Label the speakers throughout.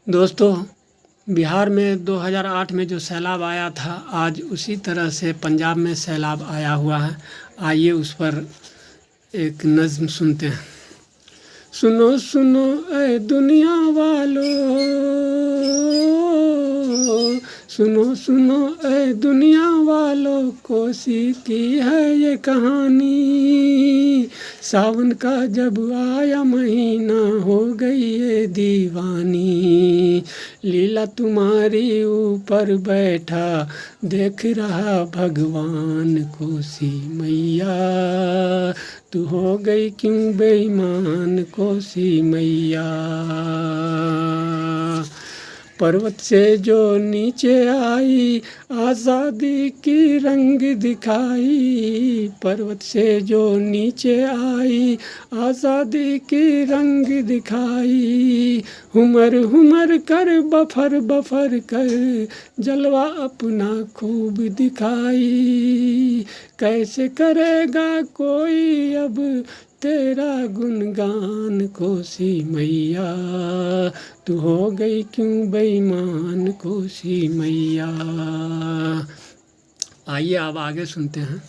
Speaker 1: दोस्तों, बिहार में 2008 में जो सैलाब आया था, आज उसी तरह से पंजाब में सैलाब आया हुआ है। आइए उस पर एक नज़्म सुनते हैं। सुनो सुनो ऐ दुनिया वालों, सुनो सुनो ऐ दुनिया वालों, कोसी की है ये कहानी। सावन का जब आया महीना, हो गई ये दीवानी। लीला तुम्हारी ऊपर बैठा, देख रहा भगवान। कोसी मैया तू हो गई क्यों बेईमान। कोसी मैया पर्वत से जो नीचे आई, आज़ादी की रंग दिखाई। पर्वत से जो नीचे आई, आज़ादी की रंग दिखाई। हुमर हुमर कर बफर बफर कर, जलवा अपना खूब दिखाई। कैसे करेगा कोई अब तेरा गुणगान। कोसी मैया तू हो गई क्यों बेईमान। कोसी मैया। आइए अब आगे सुनते हैं।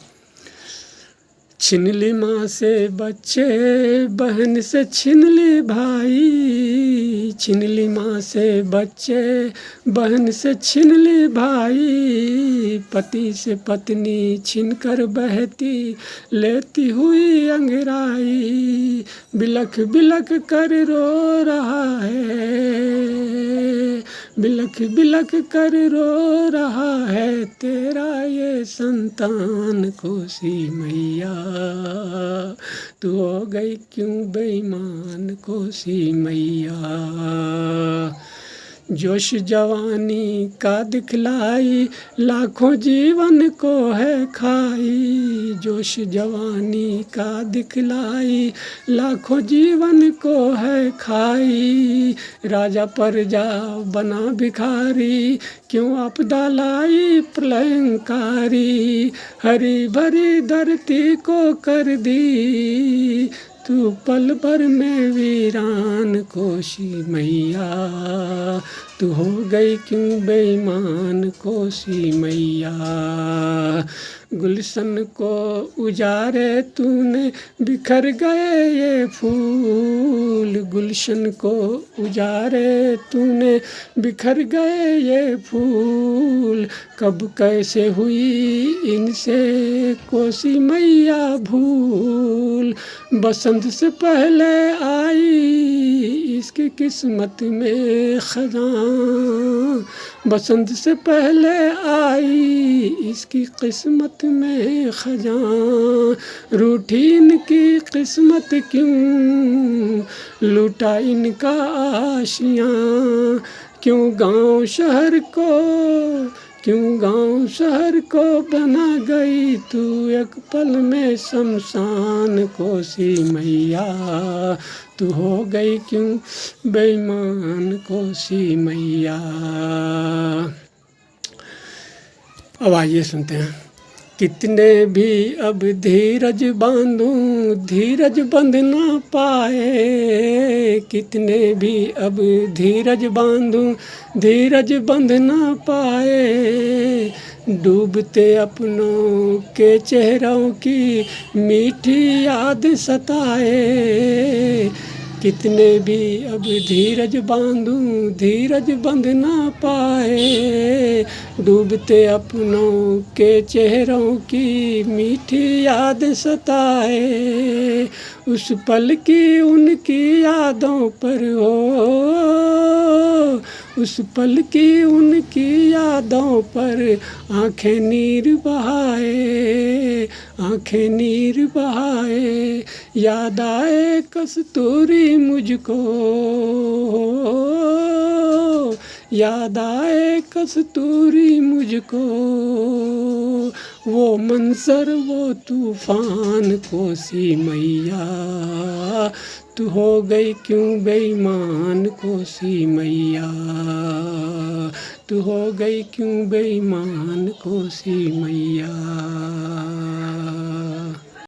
Speaker 1: छिन ली माँ से बच्चे, बहन से छिन ली भाई। छिन ली माँ से बच्चे, बहन से छिन ली भाई। पति से पत्नी छिन कर बहती, लेती हुई अंगड़ाई। बिलख बिलख कर रो रहा है, बिलख बिलख कर रो रहा है तेरा ये संतान। कोसी मैया तू हो गई क्यों बेईमान। कोसी मैया जोश जवानी का दिखलाई, लाखों जीवन को है खाई। जोश जवानी का दिखलाई, लाखों जीवन को है खाई। राजा प्रजा बना भिखारी, क्यों आपदा लाई प्रलयंकारी। हरी भरी धरती को कर दी, तू पल भर में वीरान। कोसी मैया तू हो गई क्यों बेईमान। कोसी मैया गुलशन को उजारे तूने, बिखर गए ये फूल। गुलशन को उजारे तूने, बिखर गए ये फूल। कब कैसे हुई इनसे कोसी मैया भूल। बसंत से पहले आई इसकी किस्मत में खज़ां। बसंत से पहले आई इसकी किस्मत में खज़ां। रूठी इनकी किस्मत क्यों, लूटा इनका आशियाँ। क्यों गाँव शहर को, क्यों गाँव शहर को बना गई तू एक पल में शमशान। कोसी मैया तू हो गई क्यों बेईमान। कोसी मैया। अब आइए सुनते हैं। कितने भी अब धीरज बांधूं, धीरज बंध ना पाए। कितने भी अब धीरज बांधूं, धीरज बंध ना पाए। डूबते अपनों के चेहरों की मीठी याद सताए। कितने भी अब धीरज बांधूं, धीरज बंध ना पाए। डूबते अपनों के चेहरों की मीठी याद सताए। उस पल की उनकी यादों पर हो, उस पल की उनकी यादों पर आंखें नीर बहाए। आंखें नीर बहाए। याद आए कस्तूरी मुझको, याद आए कस्तूरी मुझको। वो मंजर वो तूफान। कोसी मैया तू हो गई क्यों बेईमान। कोसी मैया तू हो गई क्यों बेईमान। कोसी मैया।